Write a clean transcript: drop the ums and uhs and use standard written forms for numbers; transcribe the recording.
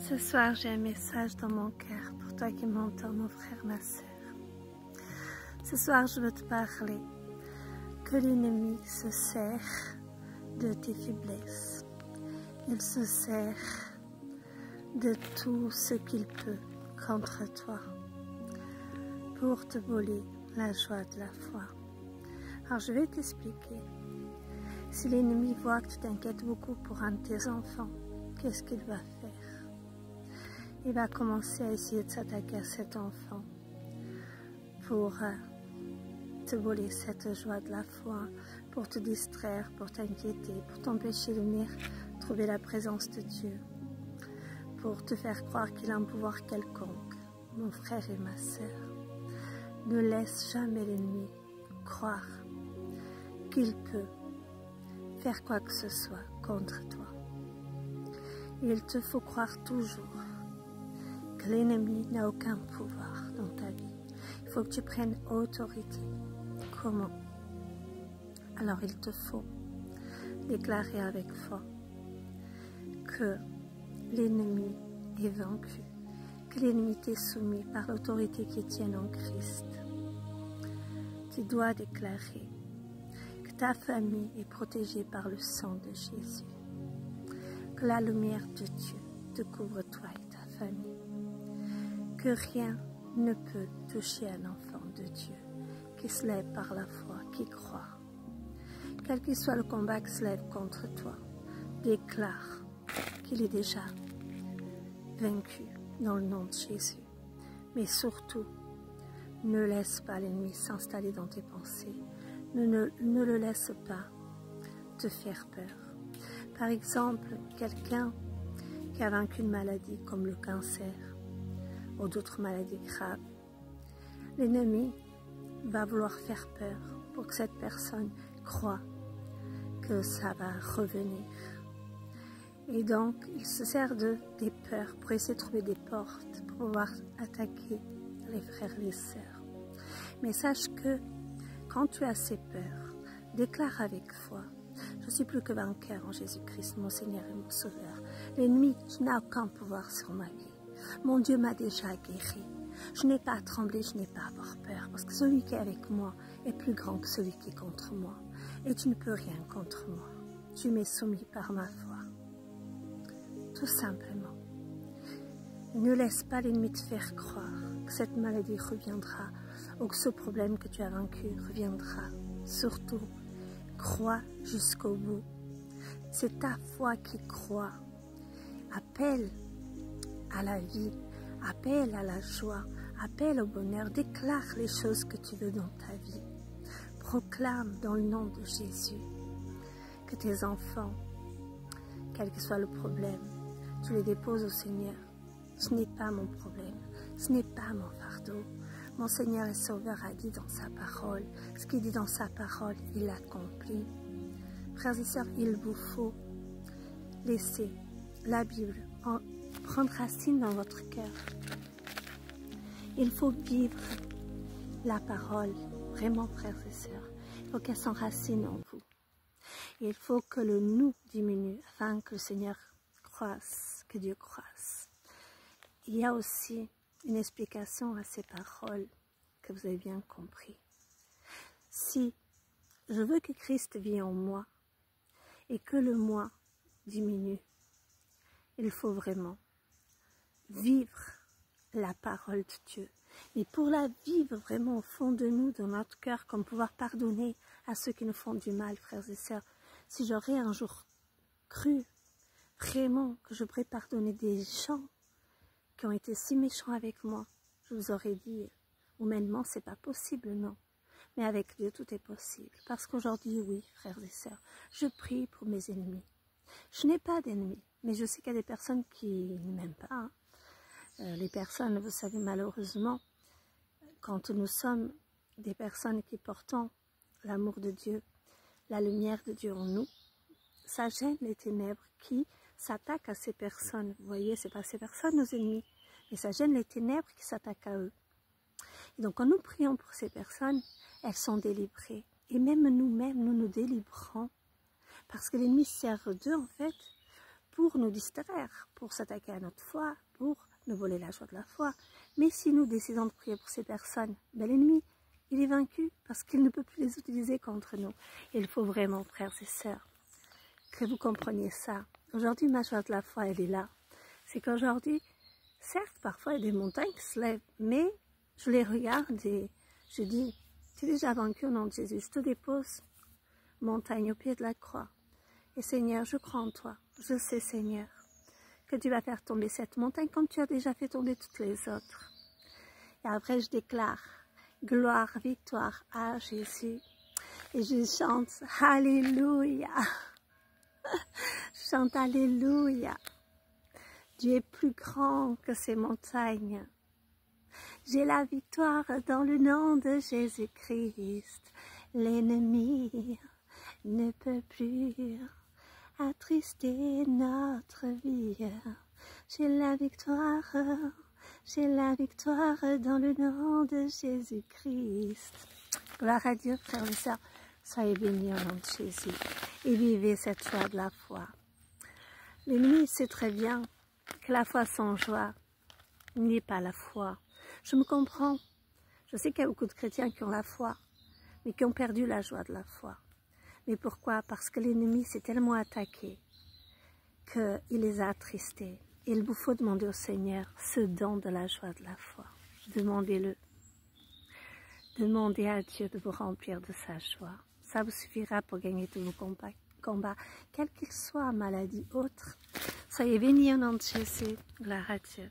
Ce soir, j'ai un message dans mon cœur pour toi qui m'entends, mon frère, ma sœur. Ce soir, je veux te parler que l'ennemi se sert de tes faiblesses. Il se sert de tout ce qu'il peut contre toi pour te voler la joie de la foi. Alors, je vais t'expliquer. Si l'ennemi voit que tu t'inquiètes beaucoup pour un de tes enfants, qu'est-ce qu'il va faire? Il va commencer à essayer de s'attaquer à cet enfant pour te voler cette joie de la foi, pour te distraire, pour t'inquiéter, pour t'empêcher de venir trouver la présence de Dieu, pour te faire croire qu'il a un pouvoir quelconque. Mon frère et ma sœur, ne laisse jamais l'ennemi croire qu'il peut faire quoi que ce soit contre toi. Il te faut croire toujours que l'ennemi n'a aucun pouvoir dans ta vie. Il faut que tu prennes autorité. Comment? Alors il te faut déclarer avec foi que l'ennemi est vaincu, que l'ennemi t'est soumis par l'autorité qui tient en Christ. Tu dois déclarer que ta famille est protégée par le sang de Jésus, que la lumière de Dieu te couvre toi et ta famille, que rien ne peut toucher un enfant de Dieu qui se lève par la foi, qui croit. Quel qu'il soit le combat qui se lève contre toi, déclare qu'il est déjà vaincu dans le nom de Jésus. Mais surtout, ne laisse pas l'ennemi s'installer dans tes pensées. Ne le laisse pas te faire peur. Par exemple, quelqu'un qui a vaincu une maladie comme le cancer ou d'autres maladies graves, l'ennemi va vouloir faire peur pour que cette personne croie que ça va revenir. Et donc, il se sert des peurs pour essayer de trouver des portes pour pouvoir attaquer les frères et les sœurs. Mais sache que quand tu as ces peurs, déclare avec foi: je suis plus que vainqueur en Jésus-Christ, mon Seigneur et mon Sauveur. L'ennemi n'a aucun pouvoir sur ma vie. Mon Dieu m'a déjà guéri. Je n'ai pas à trembler, je n'ai pas à avoir peur, parce que celui qui est avec moi est plus grand que celui qui est contre moi. Et tu ne peux rien contre moi. Tu m'es soumis par ma foi. Tout simplement. Ne laisse pas l'ennemi te faire croire que cette maladie reviendra ou que ce problème que tu as vaincu reviendra. Surtout, crois jusqu'au bout. C'est ta foi qui croit. Appelle à la vie, appelle à la joie, appelle au bonheur, déclare les choses que tu veux dans ta vie. Proclame dans le nom de Jésus que tes enfants, quel que soit le problème, tu les déposes au Seigneur. Ce n'est pas mon problème, ce n'est pas mon fardeau. Mon Seigneur et Sauveur a dit dans sa parole, ce qu'il dit dans sa parole, il l'accomplit. Frères et sœurs, il vous faut laisser la Bible prendre racine dans votre cœur. Il faut vivre la parole, vraiment, frères et sœurs. Il faut qu'elle s'enracine en vous. Et il faut que le nous diminue afin que le Seigneur croisse, que Dieu croisse. Il y a aussi une explication à ces paroles que vous avez bien compris. Si je veux que Christ vive en moi et que le moi diminue, il faut vraiment vivre la parole de Dieu. Et pour la vivre vraiment au fond de nous, dans notre cœur, comme pouvoir pardonner à ceux qui nous font du mal, frères et sœurs. Si j'aurais un jour cru vraiment que je pourrais pardonner des gens qui ont été si méchants avec moi, je vous aurais dit, humainement, c'est pas possible, non. Mais avec Dieu, tout est possible. Parce qu'aujourd'hui, oui, frères et sœurs, je prie pour mes ennemis. Je n'ai pas d'ennemis, mais je sais qu'il y a des personnes qui ne m'aiment pas. Hein. Les personnes, vous savez, malheureusement, quand nous sommes des personnes qui portons l'amour de Dieu, la lumière de Dieu en nous, ça gêne les ténèbres qui s'attaquent à ces personnes. Vous voyez, ce n'est pas ces personnes nos ennemis, mais ça gêne les ténèbres qui s'attaquent à eux. Et donc, quand nous prions pour ces personnes, elles sont délivrées. Et même nous-mêmes, nous nous délivrons. Parce que l'ennemi sert d'eux, en fait, pour nous distraire, pour s'attaquer à notre foi, pour nous voler la joie de la foi. Mais si nous décidons de prier pour ces personnes, ben l'ennemi, il est vaincu parce qu'il ne peut plus les utiliser contre nous. Et il faut vraiment, frères et sœurs, que vous compreniez ça. Aujourd'hui, ma joie de la foi, elle est là. C'est qu'aujourd'hui, certes, parfois, il y a des montagnes qui se lèvent, mais je les regarde et je dis, tu es déjà vaincu au nom de Jésus, je te dépose, montagne au pied de la croix. Et Seigneur, je crois en toi. Je sais, Seigneur, que tu vas faire tomber cette montagne comme tu as déjà fait tomber toutes les autres. Et après, je déclare gloire, victoire à Jésus. Et je chante Alléluia. Je chante Alléluia. Dieu est plus grand que ces montagnes. J'ai la victoire dans le nom de Jésus-Christ. L'ennemi ne peut plus attrister notre vie. J'ai la victoire dans le nom de Jésus-Christ. Gloire à Dieu, frères et sœurs, soyez bénis au nom de Jésus et vivez cette joie de la foi. L'ennemi sait très bien que la foi sans joie n'est pas la foi. Je me comprends, je sais qu'il y a beaucoup de chrétiens qui ont la foi, mais qui ont perdu la joie de la foi. Mais pourquoi? Parce que l'ennemi s'est tellement attaqué qu'il les a attristés. Il vous faut demander au Seigneur ce don de la joie de la foi. Demandez-le. Demandez à Dieu de vous remplir de sa joie. Ça vous suffira pour gagner tous vos combats, quels qu'ils soient, maladie, autres. Soyez bénis au nom de Jésus. Gloire à Dieu.